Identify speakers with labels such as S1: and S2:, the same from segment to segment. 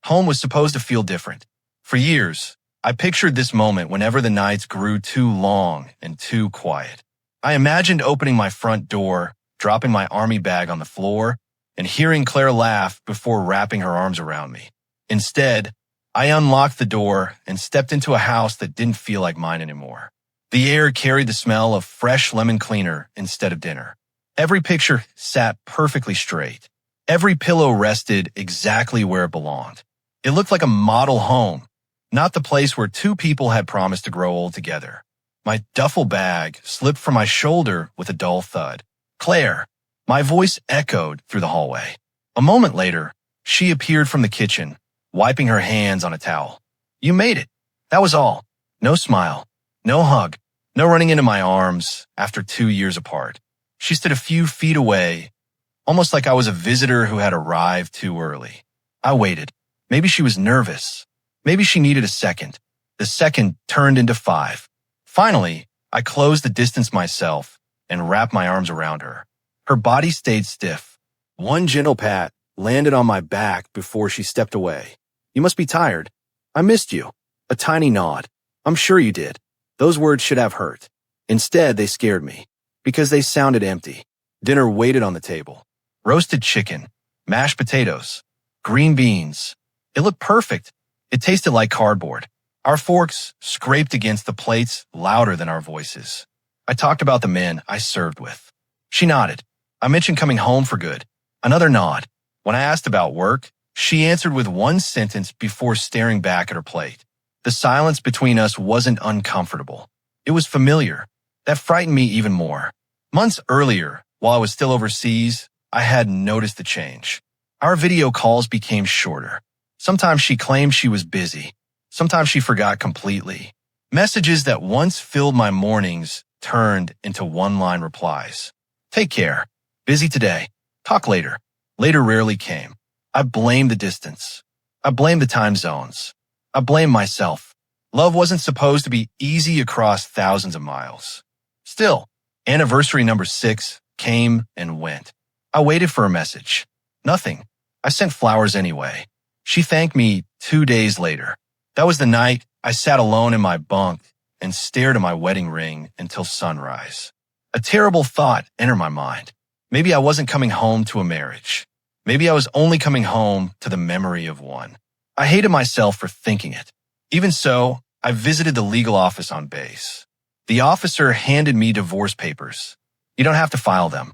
S1: Home was supposed to feel different. For years, I pictured this moment whenever the nights grew too long and too quiet. I imagined opening my front door, dropping my army bag on the floor, and hearing Claire laugh before wrapping her arms around me. Instead, I unlocked the door and stepped into a house that didn't feel like mine anymore. The air carried the smell of fresh lemon cleaner instead of dinner. Every picture sat perfectly straight. Every pillow rested exactly where it belonged. It looked like a model home, not the place where two people had promised to grow old together. My duffel bag slipped from my shoulder with a dull thud. Claire, my voice echoed through the hallway. A moment later, she appeared from the kitchen, wiping her hands on a towel. You made it. That was all. No smile, no hug, no running into my arms after 2 years apart. She stood a few feet away, almost like I was a visitor who had arrived too early. I waited. Maybe she was nervous. Maybe she needed a second. The second turned into 5. Finally, I closed the distance myself and wrapped my arms around her. Her body stayed stiff. One gentle pat landed on my back before she stepped away. You must be tired. I missed you. A tiny nod. I'm sure you did. Those words should have hurt. Instead, they scared me because they sounded empty. Dinner waited on the table. Roasted chicken, mashed potatoes, green beans. It looked perfect. It tasted like cardboard. Our forks scraped against the plates louder than our voices. I talked about the men I served with. She nodded. I mentioned coming home for good. Another nod. When I asked about work, she answered with one sentence before staring back at her plate. The silence between us wasn't uncomfortable. It was familiar. That frightened me even more. Months earlier, while I was still overseas, I had noticed the change. Our video calls became shorter. Sometimes she claimed she was busy. Sometimes she forgot completely. Messages that once filled my mornings turned into one-line replies. Take care. Busy today. Talk later. Later rarely came. I blamed the distance. I blamed the time zones. I blamed myself. Love wasn't supposed to be easy across thousands of miles. Still, anniversary number 6 came and went. I waited for a message. Nothing. I sent flowers anyway. She thanked me 2 days later. That was the night I sat alone in my bunk and stared at my wedding ring until sunrise. A terrible thought entered my mind. Maybe I wasn't coming home to a marriage. Maybe I was only coming home to the memory of one. I hated myself for thinking it. Even so, I visited the legal office on base. The officer handed me divorce papers. You don't have to file them.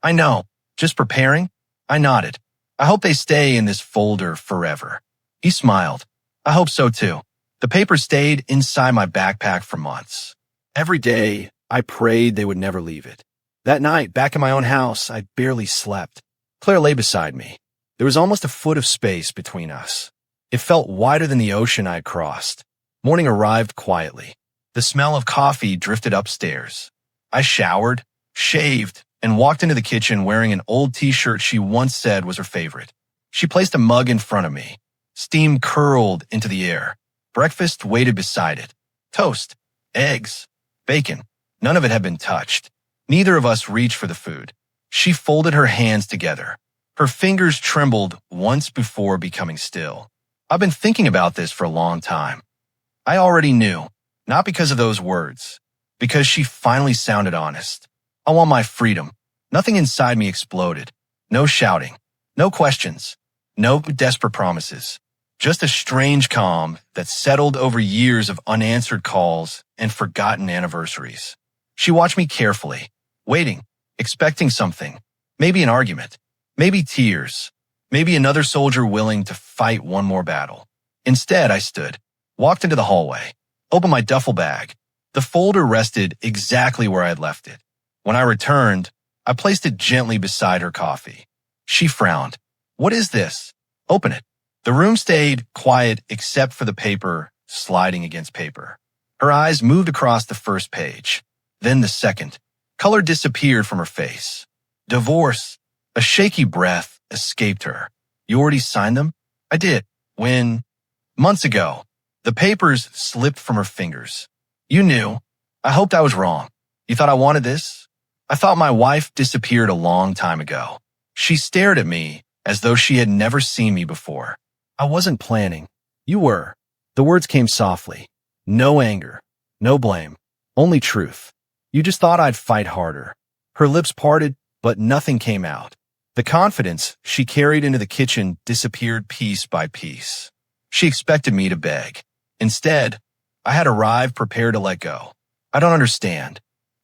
S1: I know. Just preparing? I nodded. I hope they stay in this folder forever. He smiled. I hope so too. The papers stayed inside my backpack for months. Every day, I prayed they would never leave it. That night, back in my own house, I barely slept. Claire lay beside me. There was almost a foot of space between us. It felt wider than the ocean I had crossed. Morning arrived quietly. The smell of coffee drifted upstairs. I showered, shaved, and walked into the kitchen wearing an old t-shirt she once said was her favorite. She placed a mug in front of me. Steam curled into the air. Breakfast waited beside it. Toast, eggs, bacon. None of it had been touched. Neither of us reached for the food. She folded her hands together. Her fingers trembled once before becoming still. I've been thinking about this for a long time. I already knew, not because of those words, because she finally sounded honest. I want my freedom. Nothing inside me exploded. No shouting. No questions. No desperate promises. Just a strange calm that settled over years of unanswered calls and forgotten anniversaries. She watched me carefully, waiting, expecting something. Maybe an argument. Maybe tears. Maybe another soldier willing to fight one more battle. Instead, I stood, walked into the hallway, opened my duffel bag. The folder rested exactly where I had left it. When I returned, I placed it gently beside her coffee. She frowned. What is this? Open it. The room stayed quiet except for the paper sliding against paper. Her eyes moved across the first page, then the second. Color disappeared from her face. Divorce. A shaky breath escaped her. You already signed them? I did. When? Months ago. The papers slipped from her fingers. You knew. I hoped I was wrong. You thought I wanted this? I thought my wife disappeared a long time ago. She stared at me as though she had never seen me before. I wasn't planning. You were. The words came softly. No anger. No blame. Only truth. You just thought I'd fight harder. Her lips parted, but nothing came out. The confidence she carried into the kitchen disappeared piece by piece. She expected me to beg. Instead, I had arrived prepared to let go. I don't understand.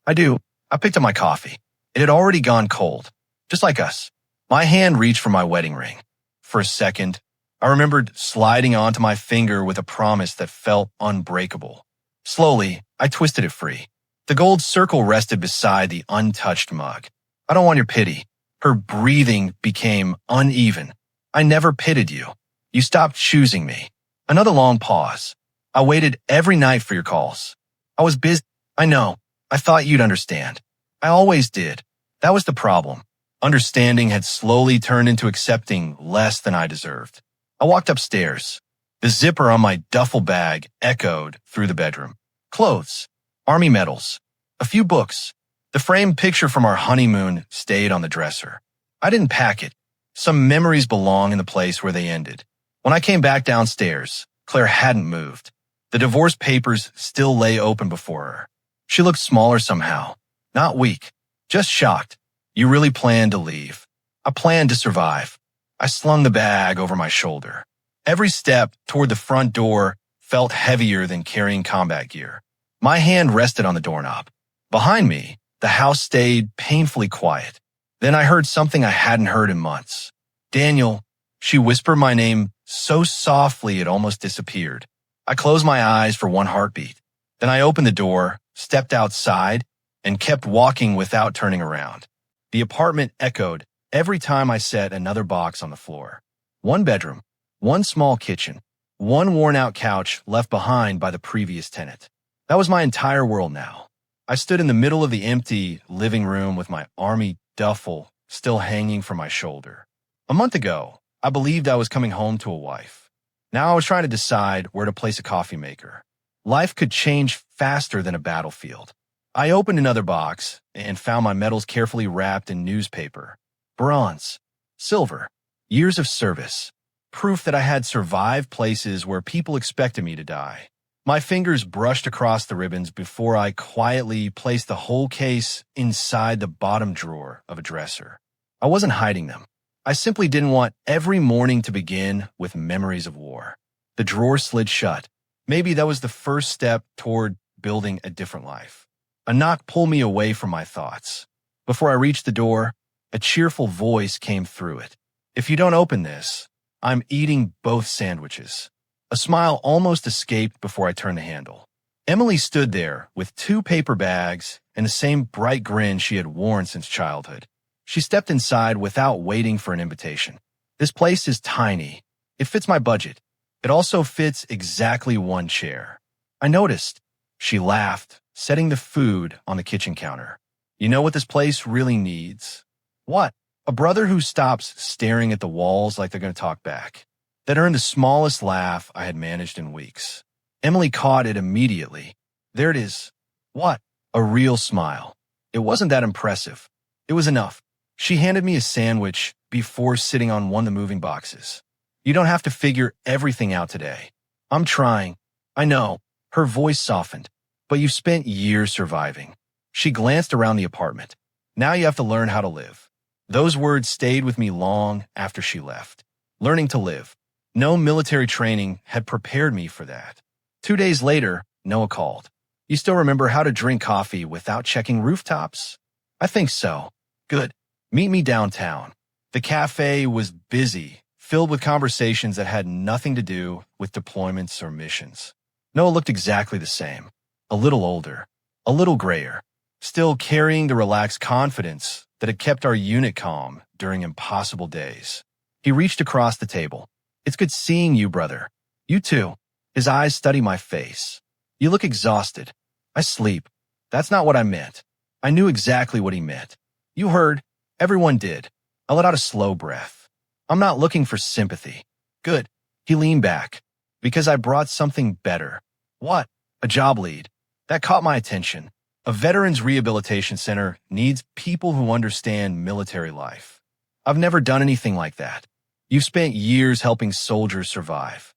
S1: I do. I picked up my coffee. It had already gone cold. Just like us. My hand reached for my wedding ring. For a second, I remembered sliding onto my finger with a promise that felt unbreakable. Slowly, I twisted it free. The gold circle rested beside the untouched mug. I don't want your pity. Her breathing became uneven. I never pitied you. You stopped choosing me. Another long pause. I waited every night for your calls. I was busy. I know. I thought you'd understand. I always did. That was the problem. Understanding had slowly turned into accepting less than I deserved. I walked upstairs. The zipper on my duffel bag echoed through the bedroom. Clothes, army medals, a few books. The framed picture from our honeymoon stayed on the dresser. I didn't pack it. Some memories belong in the place where they ended. When I came back downstairs, Claire hadn't moved. The divorce papers still lay open before her. She looked smaller somehow. Not weak, just shocked. You really planned to leave. I planned to survive. I slung the bag over my shoulder. Every step toward the front door felt heavier than carrying combat gear. My hand rested on the doorknob. Behind me, the house stayed painfully quiet. Then I heard something I hadn't heard in months. Daniel, she whispered my name so softly it almost disappeared. I closed my eyes for one heartbeat. Then I opened the door, stepped outside, and kept walking without turning around. The apartment echoed every time I set another box on the floor. One bedroom, one small kitchen, one worn-out couch left behind by the previous tenant. That was my entire world now. I stood in the middle of the empty living room with my army duffel still hanging from my shoulder. A month ago, I believed I was coming home to a wife. Now I was trying to decide where to place a coffee maker. Life could change faster than a battlefield. I opened another box and found my medals carefully wrapped in newspaper. Bronze, silver, years of service, proof that I had survived places where people expected me to die. My fingers brushed across the ribbons before I quietly placed the whole case inside the bottom drawer of a dresser. I wasn't hiding them. I simply didn't want every morning to begin with memories of war. The drawer slid shut. Maybe that was the first step toward building a different life. A knock pulled me away from my thoughts. Before I reached the door, a cheerful voice came through it. If you don't open this, I'm eating both sandwiches. A smile almost escaped before I turned the handle. Emily stood there with 2 paper bags and the same bright grin she had worn since childhood. She stepped inside without waiting for an invitation. This place is tiny. It fits my budget. It also fits exactly one chair. I noticed. She laughed, setting the food on the kitchen counter. You know what this place really needs? What? A brother who stops staring at the walls like they're going to talk back. That earned the smallest laugh I had managed in weeks. Emily caught it immediately. There it is. What? A real smile. It wasn't that impressive. It was enough. She handed me a sandwich before sitting on one of the moving boxes. You don't have to figure everything out today. I'm trying. I know. Her voice softened. But you've spent years surviving. She glanced around the apartment. Now you have to learn how to live. Those words stayed with me long after she left. Learning to live. No military training had prepared me for that. 2 days later, Noah called. You still remember how to drink coffee without checking rooftops? I think so. Good. Meet me downtown. The cafe was busy, filled with conversations that had nothing to do with deployments or missions. Noah looked exactly the same. A little older, a little grayer, still carrying the relaxed confidence that had kept our unit calm during impossible days. He reached across the table. It's good seeing you, brother. You too. His eyes studied my face. You look exhausted. I sleep. That's not what I meant. I knew exactly what he meant. You heard. Everyone did. I let out a slow breath. I'm not looking for sympathy. Good. He leaned back. Because I brought something better. What? A job lead. That caught my attention. A veterans rehabilitation center needs people who understand military life. I've never done anything like that. You've spent years helping soldiers survive."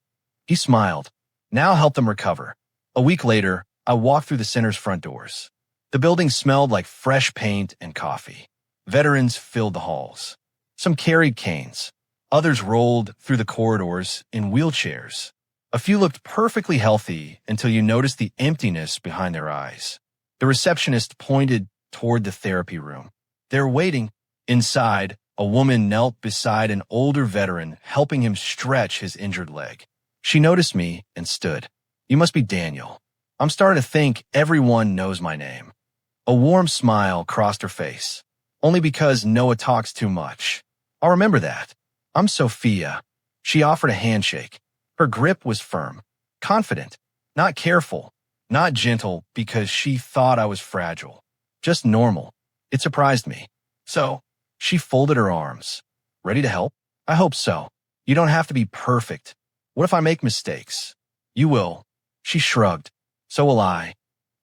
S1: He smiled. "Now help them recover." A week later, I walked through the center's front doors. The building smelled like fresh paint and coffee. Veterans filled the halls. Some carried canes. Others rolled through the corridors in wheelchairs. A few looked perfectly healthy until you noticed the emptiness behind their eyes. The receptionist pointed toward the therapy room. "They're waiting." Inside, a woman knelt beside an older veteran, helping him stretch his injured leg. She noticed me and stood. "You must be Daniel. I'm starting to think everyone knows my name." A warm smile crossed her face. "Only because Noah talks too much. I'll remember that. I'm Sophia." She offered a handshake. Her grip was firm, confident, not careful, not gentle because she thought I was fragile, just normal. It surprised me. "So," she folded her arms. "Ready to help?" "I hope so. You don't have to be perfect. What if I make mistakes?" "You will." She shrugged. "So will I."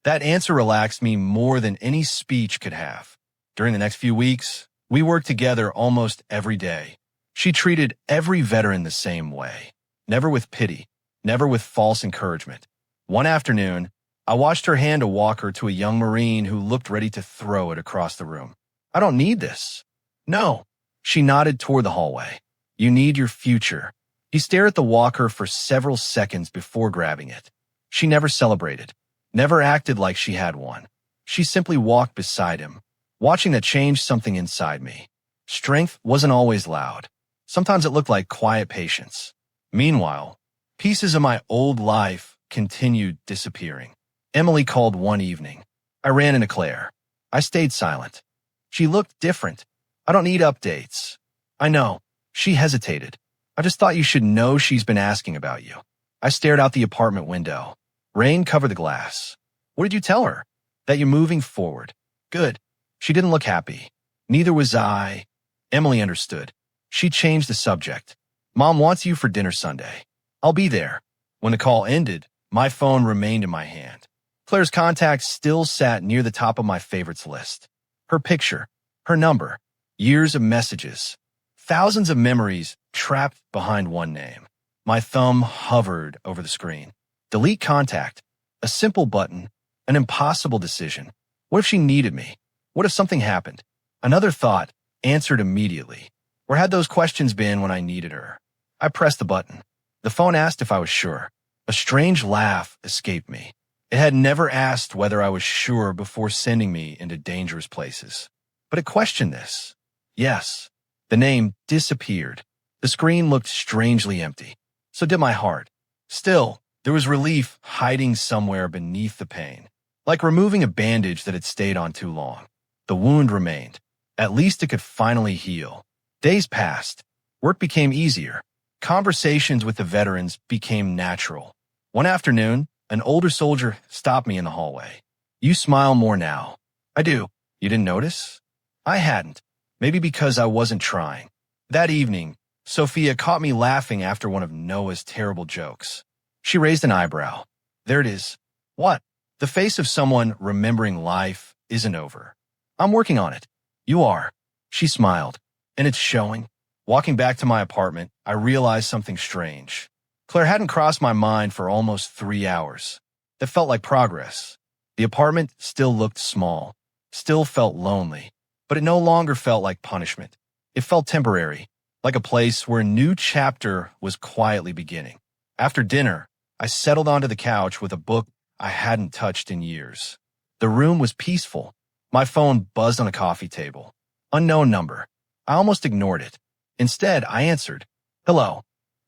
S1: That answer relaxed me more than any speech could have. During the next few weeks, we worked together almost every day. She treated every veteran the same way. Never with pity, never with false encouragement. One afternoon, I watched her hand a walker to a young Marine who looked ready to throw it across the room. "I don't need this." "No." She nodded toward the hallway. "You need your future." He stared at the walker for several seconds before grabbing it. She never celebrated, never acted like she had one. She simply walked beside him. Watching that changed something inside me. Strength wasn't always loud. Sometimes it looked like quiet patience. Meanwhile, pieces of my old life continued disappearing. Emily called one evening. I ran into Claire. I stayed silent. She looked different. "I don't need updates." "I know." She hesitated. "I just thought you should know she's been asking about you." I stared out the apartment window. Rain covered the glass. "What did you tell her?" "That you're moving forward." "Good." She didn't look happy. Neither was I. Emily understood. She changed the subject. "Mom wants you for dinner Sunday." "I'll be there." When the call ended, my phone remained in my hand. Claire's contacts still sat near the top of my favorites list. Her picture, her number, years of messages, thousands of memories trapped behind one name. My thumb hovered over the screen. Delete contact. A simple button. An impossible decision. What if she needed me? What if something happened? Another thought answered immediately. Where had those questions been when I needed her? I pressed the button. The phone asked if I was sure. A strange laugh escaped me. It had never asked whether I was sure before sending me into dangerous places. But it questioned this. Yes. The name disappeared. The screen looked strangely empty. So did my heart. Still, there was relief hiding somewhere beneath the pain. Like removing a bandage that had stayed on too long. The wound remained. At least it could finally heal. Days passed. Work became easier. Conversations with the veterans became natural. One afternoon, an older soldier stopped me in the hallway. "You smile more now." "I do." "You didn't notice?" I hadn't. Maybe because I wasn't trying. That evening, Sophia caught me laughing after one of Noah's terrible jokes. She raised an eyebrow. "There it is." "What?" "The face of someone remembering life isn't over." "I'm working on it." "You are." She smiled. "And it's showing." Walking back to my apartment, I realized something strange. Claire hadn't crossed my mind for almost 3 hours. That felt like progress. The apartment still looked small, still felt lonely, but it no longer felt like punishment. It felt temporary, like a place where a new chapter was quietly beginning. After dinner, I settled onto the couch with a book I hadn't touched in years. The room was peaceful. My phone buzzed on a coffee table. Unknown number. I almost ignored it. Instead, I answered, "Hello."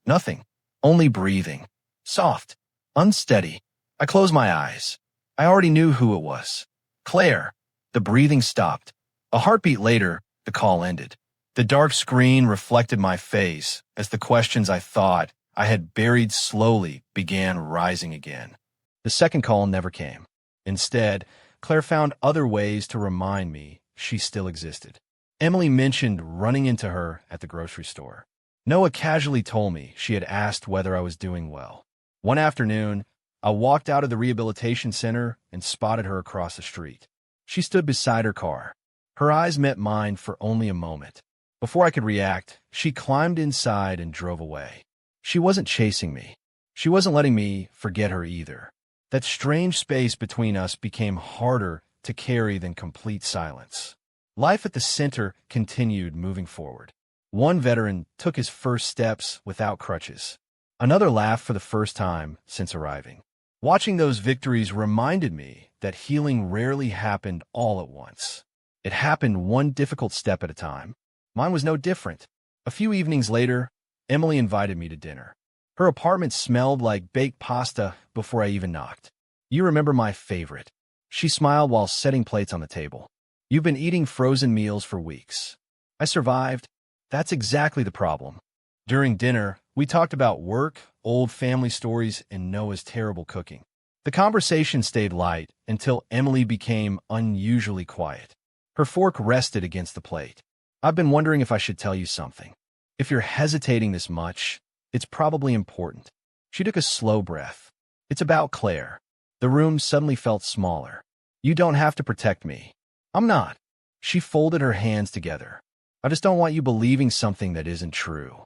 S1: Nothing. Only breathing. Soft. Unsteady. I closed my eyes. I already knew who it was. Claire. The breathing stopped. A heartbeat later, the call ended. The dark screen reflected my face as the questions I thought I had buried slowly began rising again. The second call never came. Instead, Claire found other ways to remind me she still existed. Emily mentioned running into her at the grocery store. Noah casually told me she had asked whether I was doing well. One afternoon, I walked out of the rehabilitation center and spotted her across the street. She stood beside her car. Her eyes met mine for only a moment. Before I could react, she climbed inside and drove away. She wasn't chasing me. She wasn't letting me forget her either. That strange space between us became harder to carry than complete silence. Life at the center continued moving forward. One veteran took his first steps without crutches. Another laughed for the first time since arriving. Watching those victories reminded me that healing rarely happened all at once. It happened one difficult step at a time. Mine was no different. A few evenings later, Emily invited me to dinner. Her apartment smelled like baked pasta before I even knocked. "You remember my favorite." She smiled while setting plates on the table. "You've been eating frozen meals for weeks." I survived. That's exactly the problem. During dinner, we talked about work, old family stories, and Noah's terrible cooking. The conversation stayed light until Emily became unusually quiet. Her fork rested against the plate. "I've been wondering if I should tell you something. If you're hesitating this much, it's probably important." She took a slow breath. "It's about Claire." The room suddenly felt smaller. "You don't have to protect me." "I'm not." She folded her hands together. "I just don't want you believing something that isn't true."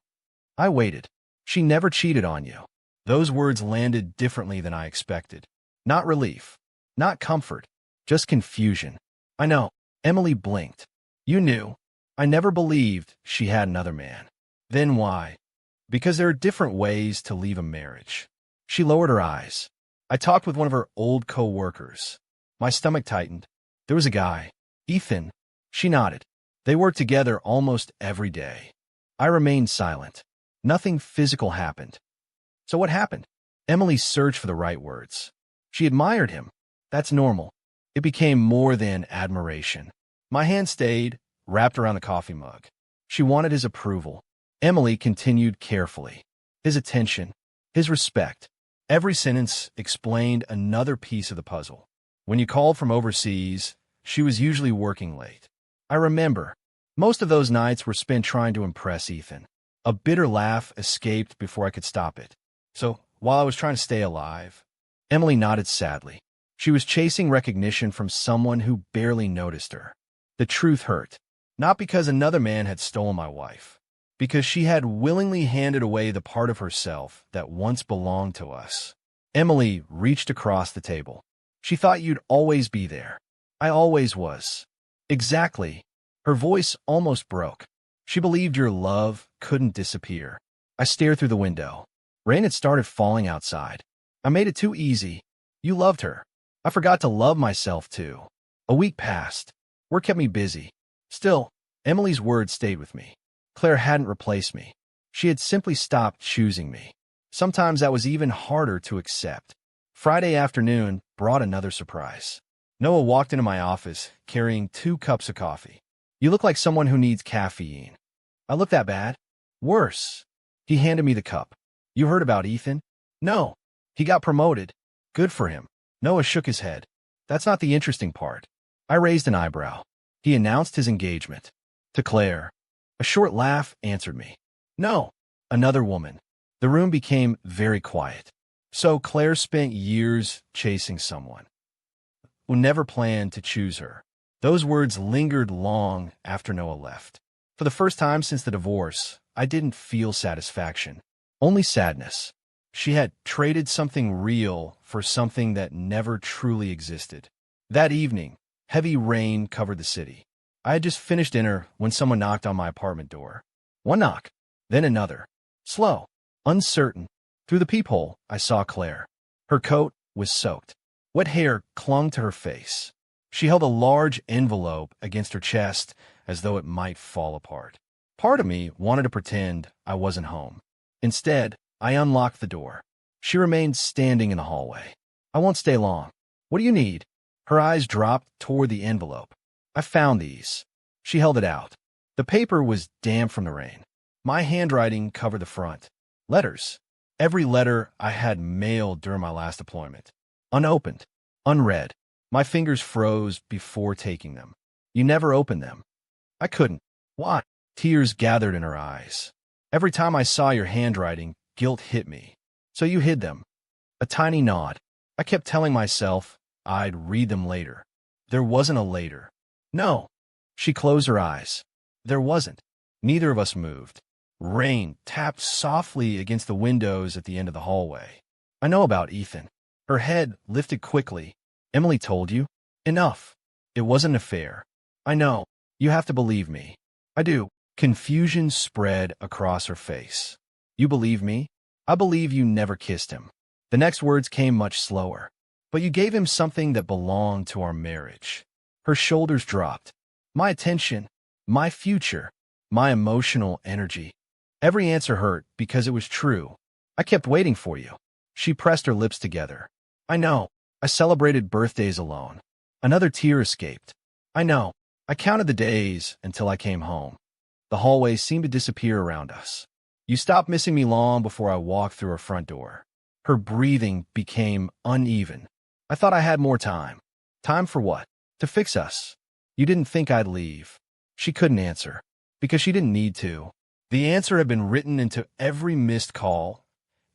S1: I waited. "She never cheated on you." Those words landed differently than I expected. Not relief. Not comfort. Just confusion. "I know." Emily blinked. "You knew." "I never believed she had another man." "Then why?" "Because there are different ways to leave a marriage." She lowered her eyes. "I talked with one of her old co-workers." My stomach tightened. "There was a guy. Ethan." She nodded. "They worked together almost every day." I remained silent. Nothing physical happened. "So what happened?" Emily searched for the right words. "She admired him." "That's normal." It became more than admiration. My hand stayed, wrapped around the coffee mug. She wanted his approval. Emily continued carefully. His attention, his respect. Every sentence explained another piece of the puzzle. When you called from overseas, she was usually working late. I remember. Most of those nights were spent trying to impress Ethan. A bitter laugh escaped before I could stop it. "So, while I was trying to stay alive." Emily nodded sadly. She was chasing recognition from someone who barely noticed her. The truth hurt. Not because another man had stolen my wife. Because she had willingly handed away the part of herself that once belonged to us. Emily reached across the table. "She thought you'd always be there." "I always was." "Exactly." Her voice almost broke. "She believed your love couldn't disappear." I stared through the window. Rain had started falling outside. "I made it too easy." "You loved her." "I forgot to love myself too." A week passed. Work kept me busy. Still, Emily's words stayed with me. Claire hadn't replaced me. She had simply stopped choosing me. Sometimes that was even harder to accept. Friday afternoon brought another surprise. Noah walked into my office carrying 2 cups of coffee. "You look like someone who needs caffeine." "I look that bad?" "Worse." He handed me the cup. "You heard about Ethan?" "No." "He got promoted." "Good for him." Noah shook his head. "That's not the interesting part." I raised an eyebrow. "He announced his engagement." "To Claire." A short laugh answered me. "No." Another woman. The room became very quiet. So Claire spent years chasing someone who never planned to choose her. Those words lingered long after Noah left. For the first time since the divorce, I didn't feel satisfaction, only sadness. She had traded something real for something that never truly existed. That evening, heavy rain covered the city. I had just finished dinner when someone knocked on my apartment door. One knock, then another. Slow, uncertain. Through the peephole, I saw Claire. Her coat was soaked. Wet hair clung to her face. She held a large envelope against her chest as though it might fall apart. Part of me wanted to pretend I wasn't home. Instead, I unlocked the door. She remained standing in the hallway. "I won't stay long." "What do you need?" Her eyes dropped toward the envelope. "I found these." She held it out. The paper was damp from the rain. My handwriting covered the front. Letters. Every letter I had mailed during my last deployment. Unopened. Unread. My fingers froze before taking them. "You never opened them." I couldn't. "Why?" Tears gathered in her eyes. "Every time I saw your handwriting, guilt hit me." "So you hid them." A tiny nod. I kept telling myself I'd read them later. There wasn't a later. "No." She closed her eyes. "There wasn't." Neither of us moved. Rain tapped softly against the windows at the end of the hallway. I know about Ethan. Her head lifted quickly. Emily told you? Enough. It wasn't an affair. I know. You have to believe me. I do. Confusion spread across her face. You believe me? I believe you never kissed him. The next words came much slower. But you gave him something that belonged to our marriage. Her shoulders dropped. My attention, my future, my emotional energy. Every answer hurt because it was true. I kept waiting for you. She pressed her lips together. I know. I celebrated birthdays alone. Another tear escaped. I know. I counted the days until I came home. The hallway seemed to disappear around us. You stopped missing me long before I walked through her front door. Her breathing became uneven. I thought I had more time. Time for what? To fix us. You didn't think I'd leave. She couldn't answer, because she didn't need to. The answer had been written into every missed call,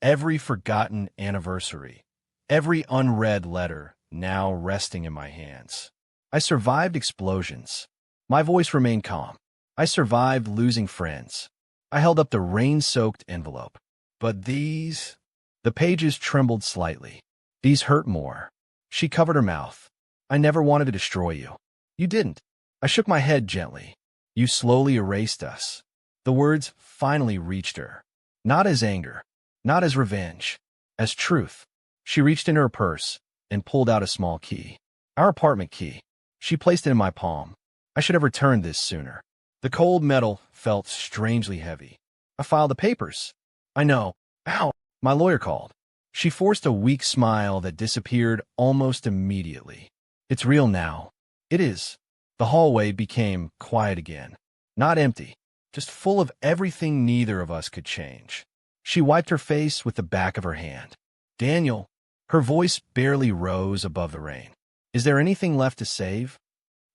S1: every forgotten anniversary, every unread letter now resting in my hands. I survived explosions. My voice remained calm. I survived losing friends. I held up the rain-soaked envelope. But these... The pages trembled slightly. These hurt more. She covered her mouth. I never wanted to destroy you. You didn't. I shook my head gently. You slowly erased us. The words finally reached her. Not as anger, not as revenge, as truth. She reached into her purse and pulled out a small key. Our apartment key. She placed it in my palm. I should have returned this sooner. The cold metal felt strangely heavy. I filed the papers. I know. Ow! My lawyer called. She forced a weak smile that disappeared almost immediately. It's real now. It is. The hallway became quiet again. Not empty, just full of everything neither of us could change. She wiped her face with the back of her hand. Daniel, her voice barely rose above the rain. Is there anything left to save?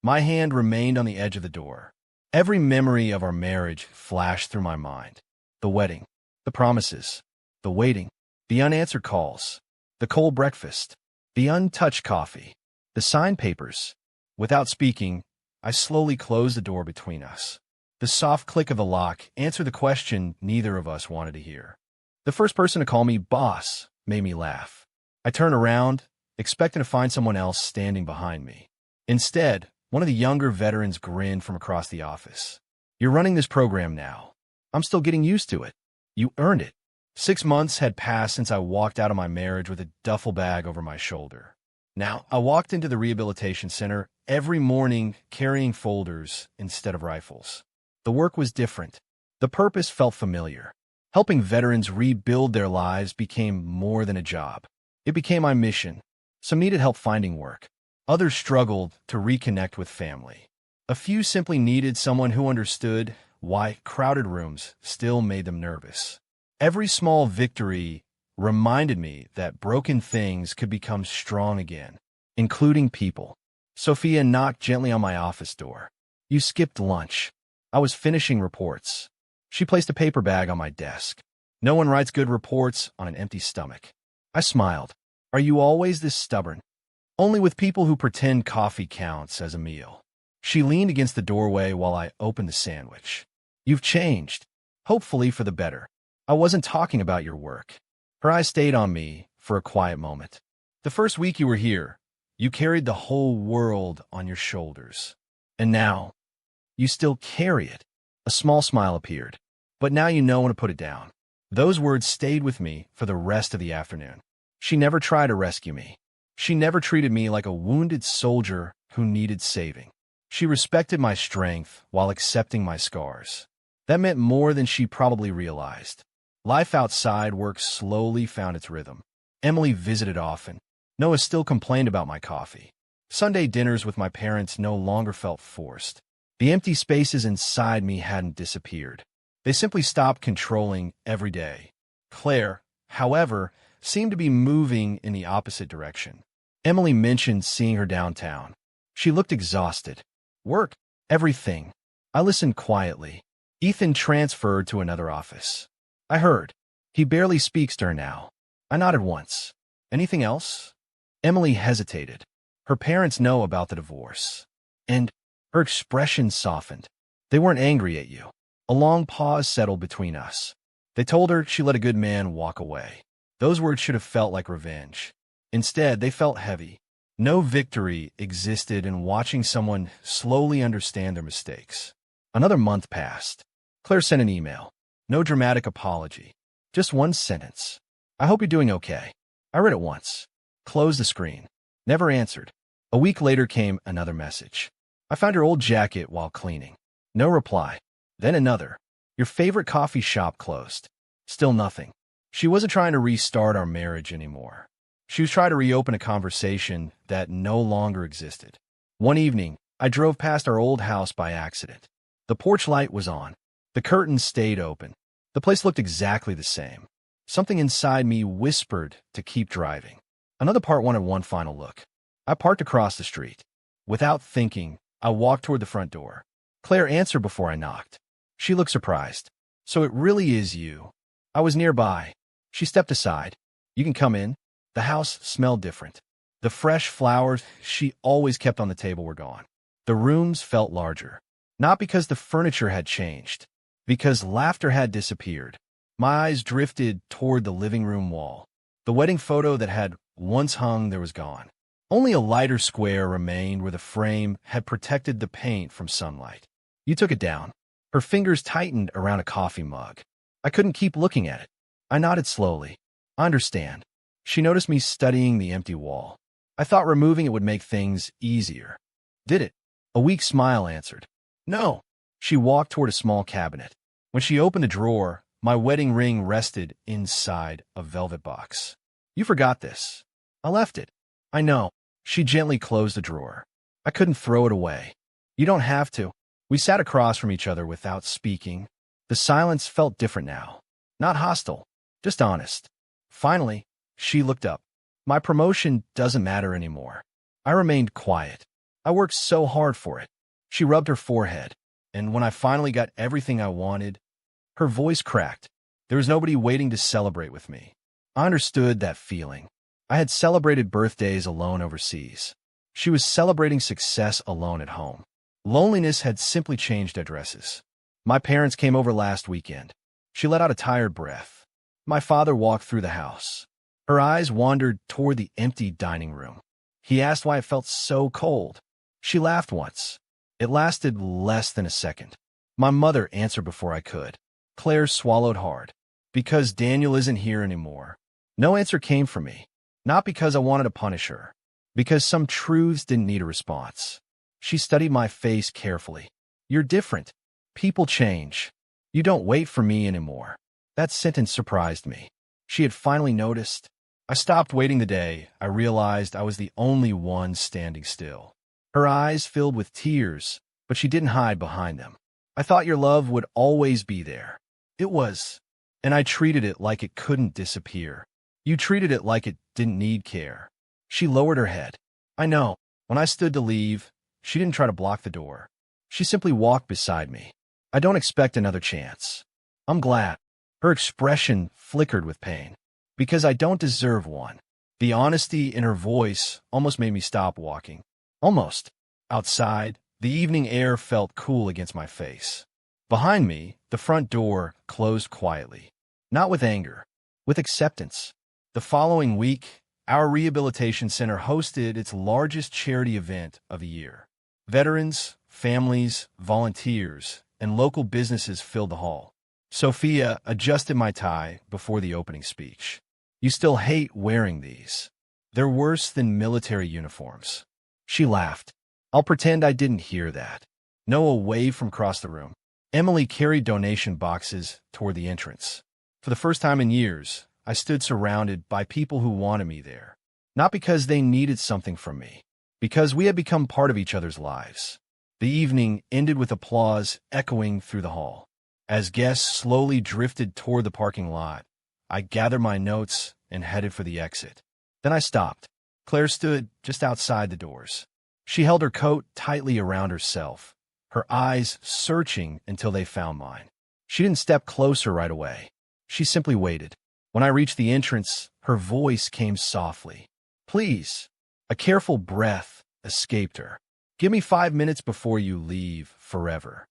S1: My hand remained on the edge of the door. Every memory of our marriage flashed through my mind. The wedding, the promises, the waiting, the unanswered calls, the cold breakfast, the untouched coffee, the signed papers. Without speaking, I slowly closed the door between us. The soft click of the lock answered the question neither of us wanted to hear. The first person to call me boss made me laugh. I turned around, expecting to find someone else standing behind me. Instead, one of the younger veterans grinned from across the office. You're running this program now. I'm still getting used to it. You earned it. 6 months had passed since I walked out of my marriage with a duffel bag over my shoulder. Now, I walked into the rehabilitation center every morning carrying folders instead of rifles. The work was different. The purpose felt familiar. Helping veterans rebuild their lives became more than a job. It became my mission. Some needed help finding work. Others struggled to reconnect with family. A few simply needed someone who understood why crowded rooms still made them nervous. Every small victory reminded me that broken things could become strong again, including people. Sophia knocked gently on my office door. You skipped lunch. I was finishing reports. She placed a paper bag on my desk. No one writes good reports on an empty stomach. I smiled. Are you always this stubborn? Only with people who pretend coffee counts as a meal. She leaned against the doorway while I opened the sandwich. You've changed. Hopefully for the better. I wasn't talking about your work. Her eyes stayed on me for a quiet moment. The first week you were here, you carried the whole world on your shoulders. And now, you still carry it. A small smile appeared. But now you know when to put it down. Those words stayed with me for the rest of the afternoon. She never tried to rescue me. She never treated me like a wounded soldier who needed saving. She respected my strength while accepting my scars. That meant more than she probably realized. Life outside work slowly found its rhythm. Emily visited often. Noah still complained about my coffee. Sunday dinners with my parents no longer felt forced. The empty spaces inside me hadn't disappeared. They simply stopped controlling every day. Claire, however, seemed to be moving in the opposite direction. Emily mentioned seeing her downtown. She looked exhausted. Work, everything. I listened quietly. Ethan transferred to another office. I heard. He barely speaks to her now. I nodded once. Anything else? Emily hesitated. Her parents know about the divorce. And her expression softened. They weren't angry at you. A long pause settled between us. They told her she let a good man walk away. Those words should have felt like revenge. Instead, they felt heavy. No victory existed in watching someone slowly understand their mistakes. Another month passed. Claire sent an email. No dramatic apology. Just one sentence. I hope you're doing okay. I read it once. Closed the screen. Never answered. A week later came another message. I found your old jacket while cleaning. No reply. Then another. Your favorite coffee shop closed. Still nothing. She wasn't trying to restart our marriage anymore. She was trying to reopen a conversation that no longer existed. One evening, I drove past our old house by accident. The porch light was on. The curtains stayed open. The place looked exactly the same. Something inside me whispered to keep driving. Another part wanted one final look. I parked across the street. Without thinking, I walked toward the front door. Claire answered before I knocked. She looked surprised. So it really is you. I was nearby. She stepped aside. You can come in. The house smelled different. The fresh flowers she always kept on the table were gone. The rooms felt larger. Not because the furniture had changed, because laughter had disappeared. My eyes drifted toward the living room wall. The wedding photo that had once hung there was gone. Only a lighter square remained where the frame had protected the paint from sunlight. You took it down. Her fingers tightened around a coffee mug. I couldn't keep looking at it. I nodded slowly. I understand. She noticed me studying the empty wall. I thought removing it would make things easier. Did it? A weak smile answered. No. She walked toward a small cabinet. When she opened a drawer, my wedding ring rested inside a velvet box. You forgot this. I left it. I know. She gently closed the drawer. I couldn't throw it away. You don't have to. We sat across from each other without speaking. The silence felt different now. Not hostile, just honest. Finally, she looked up. My promotion doesn't matter anymore. I remained quiet. I worked so hard for it. She rubbed her forehead, and when I finally got everything I wanted, her voice cracked. There was nobody waiting to celebrate with me. I understood that feeling. I had celebrated birthdays alone overseas. She was celebrating success alone at home. Loneliness had simply changed addresses. My parents came over last weekend. She let out a tired breath. My father walked through the house. Her eyes wandered toward the empty dining room. He asked why it felt so cold. She laughed once. It lasted less than a second. My mother answered before I could. Claire swallowed hard. Because Daniel isn't here anymore. No answer came from me. Not because I wanted to punish her. Because some truths didn't need a response. She studied my face carefully. You're different. People change. You don't wait for me anymore. That sentence surprised me. She had finally noticed. I stopped waiting the day I realized I was the only one standing still. Her eyes filled with tears, but she didn't hide behind them. I thought your love would always be there. It was. And I treated it like it couldn't disappear. You treated it like it didn't need care. She lowered her head. I know. When I stood to leave, she didn't try to block the door. She simply walked beside me. I don't expect another chance. I'm glad. Her expression flickered with pain. Because I don't deserve one. The honesty in her voice almost made me stop walking. Almost. Outside, the evening air felt cool against my face. Behind me, the front door closed quietly. Not with anger, with acceptance. The following week, our rehabilitation center hosted its largest charity event of the year. Veterans, families, volunteers, and local businesses filled the hall. Sophia adjusted my tie before the opening speech. You still hate wearing these. They're worse than military uniforms. She laughed. I'll pretend I didn't hear that. Noah waved from across the room. Emily carried donation boxes toward the entrance. For the first time in years, I stood surrounded by people who wanted me there. Not because they needed something from me, because we had become part of each other's lives. The evening ended with applause echoing through the hall. As guests slowly drifted toward the parking lot, I gathered my notes and headed for the exit. Then I stopped. Claire stood just outside the doors. She held her coat tightly around herself, her eyes searching until they found mine. She didn't step closer right away. She simply waited. When I reached the entrance, her voice came softly. Please. A careful breath escaped her. Give me 5 minutes before you leave forever.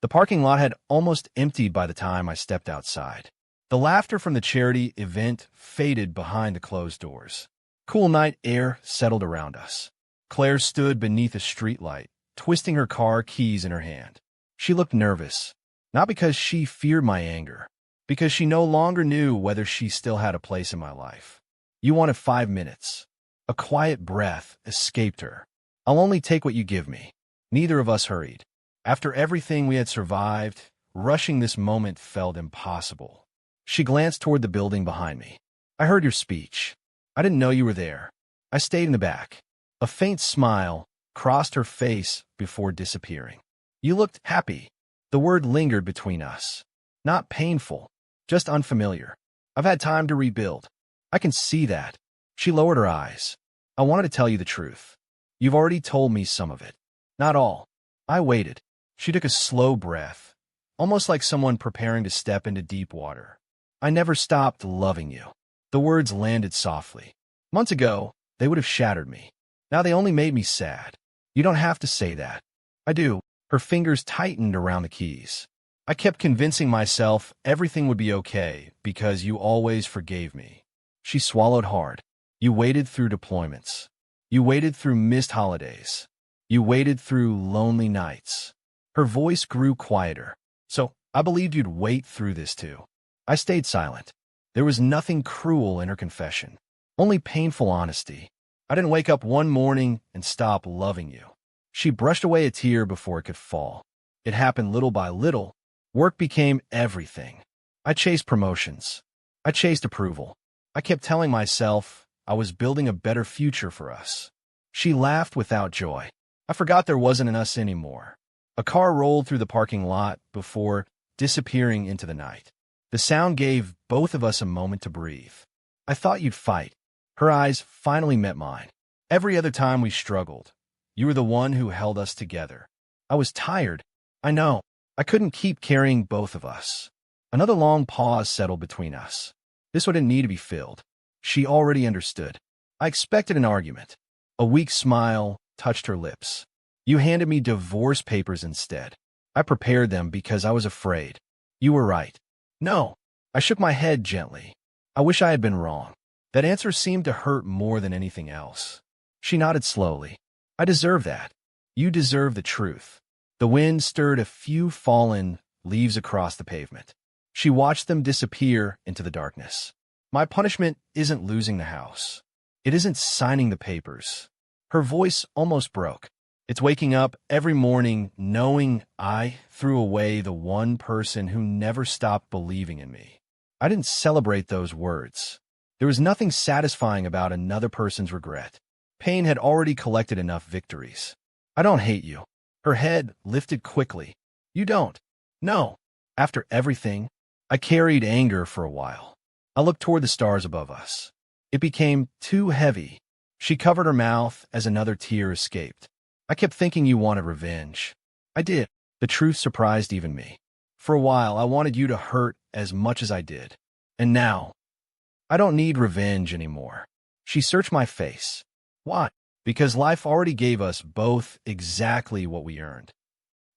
S1: The parking lot had almost emptied by the time I stepped outside. The laughter from the charity event faded behind the closed doors. Cool night air settled around us. Claire stood beneath a streetlight, twisting her car keys in her hand. She looked nervous, not because she feared my anger, because she no longer knew whether she still had a place in my life. You wanted 5 minutes. A quiet breath escaped her. I'll only take what you give me. Neither of us hurried. After everything we had survived, rushing this moment felt impossible. She glanced toward the building behind me. I heard your speech. I didn't know you were there. I stayed in the back. A faint smile crossed her face before disappearing. You looked happy. The word lingered between us. Not painful, just unfamiliar. I've had time to rebuild. I can see that. She lowered her eyes. I wanted to tell you the truth. You've already told me some of it. Not all. I waited. She took a slow breath, almost like someone preparing to step into deep water. I never stopped loving you. The words landed softly. Months ago, they would have shattered me. Now they only made me sad. You don't have to say that. I do. Her fingers tightened around the keys. I kept convincing myself everything would be okay because you always forgave me. She swallowed hard. You waited through deployments. You waited through missed holidays. You waited through lonely nights. Her voice grew quieter. So I believed you'd wait through this too. I stayed silent. There was nothing cruel in her confession, only painful honesty. I didn't wake up one morning and stop loving you. She brushed away a tear before it could fall. It happened little by little. Work became everything. I chased promotions. I chased approval. I kept telling myself I was building a better future for us. She laughed without joy. I forgot there wasn't an us anymore. A car rolled through the parking lot before disappearing into the night. The sound gave both of us a moment to breathe. I thought you'd fight. Her eyes finally met mine. Every other time we struggled, you were the one who held us together. I was tired. I know. I couldn't keep carrying both of us. Another long pause settled between us. This one didn't need to be filled. She already understood. I expected an argument. A weak smile touched her lips. You handed me divorce papers instead. I prepared them because I was afraid. You were right. No. I shook my head gently. I wish I had been wrong. That answer seemed to hurt more than anything else. She nodded slowly. I deserve that. You deserve the truth. The wind stirred a few fallen leaves across the pavement. She watched them disappear into the darkness. My punishment isn't losing the house. It isn't signing the papers. Her voice almost broke. It's waking up every morning knowing I threw away the one person who never stopped believing in me. I didn't celebrate those words. There was nothing satisfying about another person's regret. Pain had already collected enough victories. I don't hate you. Her head lifted quickly. You don't. No. After everything, I carried anger for a while. I looked toward the stars above us. It became too heavy. She covered her mouth as another tear escaped. I kept thinking you wanted revenge. I did. The truth surprised even me. For a while, I wanted you to hurt as much as I did. And now, I don't need revenge anymore. She searched my face. Why? Because life already gave us both exactly what we earned.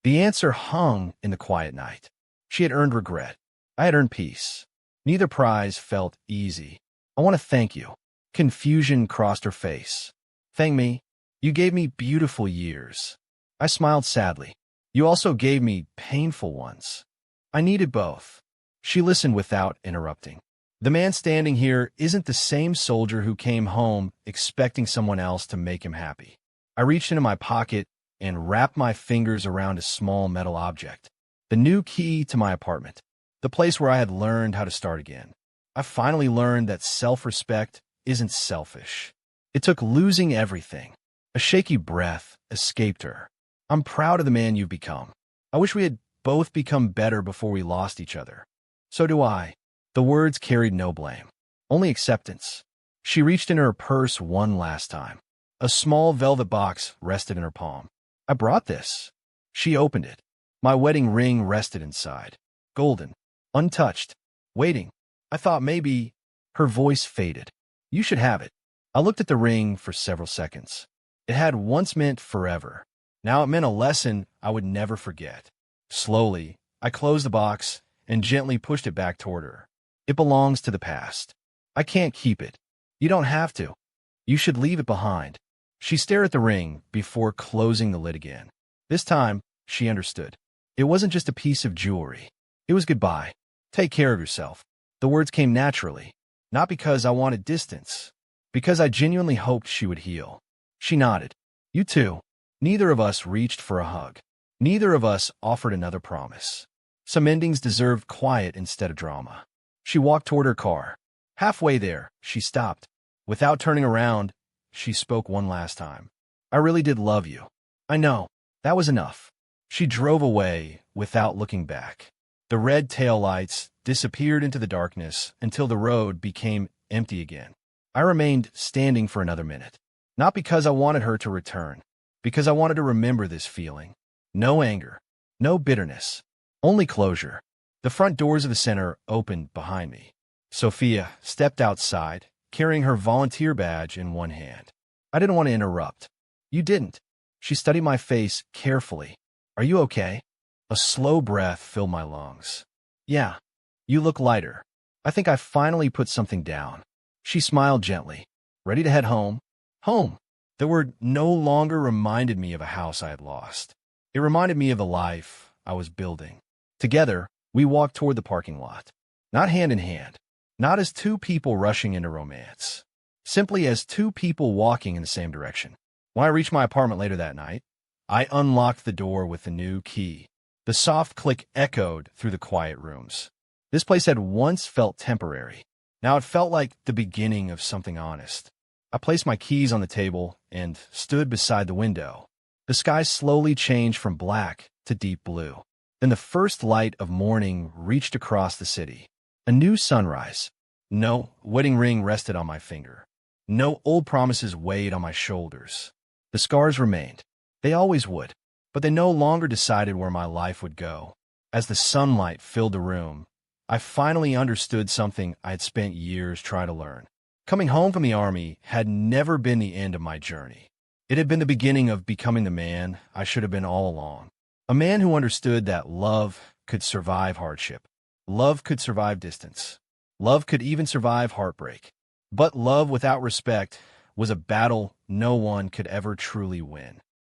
S1: The answer hung in the quiet night. She had earned regret. I had earned peace. Neither prize felt easy. I want to thank you. Confusion crossed her face. Thank me? You gave me beautiful years. I smiled sadly. You also gave me painful ones. I needed both. She listened without interrupting. The man standing here isn't the same soldier who came home expecting someone else to make him happy. I reached into my pocket and wrapped my fingers around a small metal object. The new key to my apartment. The place where I had learned how to start again. I finally learned that self-respect isn't selfish. It took losing everything. A shaky breath escaped her. I'm proud of the man you've become. I wish we had both become better before we lost each other. So do I. The words carried no blame, only acceptance. She reached into her purse one last time. A small velvet box rested in her palm. I brought this. She opened it. My wedding ring rested inside. Golden. Untouched. Waiting. I thought maybe... Her voice faded. You should have it. I looked at the ring for several seconds. It had once meant forever. Now it meant a lesson I would never forget. Slowly, I closed the box and gently pushed it back toward her. It belongs to the past. I can't keep it. You don't have to. You should leave it behind. She stared at the ring before closing the lid again. This time, she understood. It wasn't just a piece of jewelry. It was goodbye. Take care of yourself. The words came naturally, not because I wanted distance, because I genuinely hoped she would heal. She nodded. You too. Neither of us reached for a hug. Neither of us offered another promise. Some endings deserved quiet instead of drama. She walked toward her car. Halfway there, she stopped. Without turning around, she spoke one last time. I really did love you. I know. That was enough. She drove away without looking back. The red taillights disappeared into the darkness until the road became empty again. I remained standing for another minute. Not because I wanted her to return, because I wanted to remember this feeling. No anger, no bitterness, only closure. The front doors of the center opened behind me. Sophia stepped outside, carrying her volunteer badge in one hand. I didn't want to interrupt. You didn't. She studied my face carefully. Are you okay? A slow breath filled my lungs. Yeah. You look lighter. I think I finally put something down. She smiled gently. Ready to head home? Home. The word no longer reminded me of a house I had lost. It reminded me of the life I was building. Together, we walked toward the parking lot. Not hand in hand. Not as two people rushing into romance. Simply as two people walking in the same direction. When I reached my apartment later that night, I unlocked the door with the new key. The soft click echoed through the quiet rooms. This place had once felt temporary. Now it felt like the beginning of something honest. I placed my keys on the table and stood beside the window. The sky slowly changed from black to deep blue. Then the first light of morning reached across the city. A new sunrise. No wedding ring rested on my finger. No old promises weighed on my shoulders. The scars remained. They always would. But they no longer decided where my life would go. As the sunlight filled the room, I finally understood something I had spent years trying to learn. Coming home from the army had never been the end of my journey. It had been the beginning of becoming the man I should have been all along. A man who understood that love could survive hardship. Love could survive distance. Love could even survive heartbreak. But love without respect was a battle no one could ever truly win.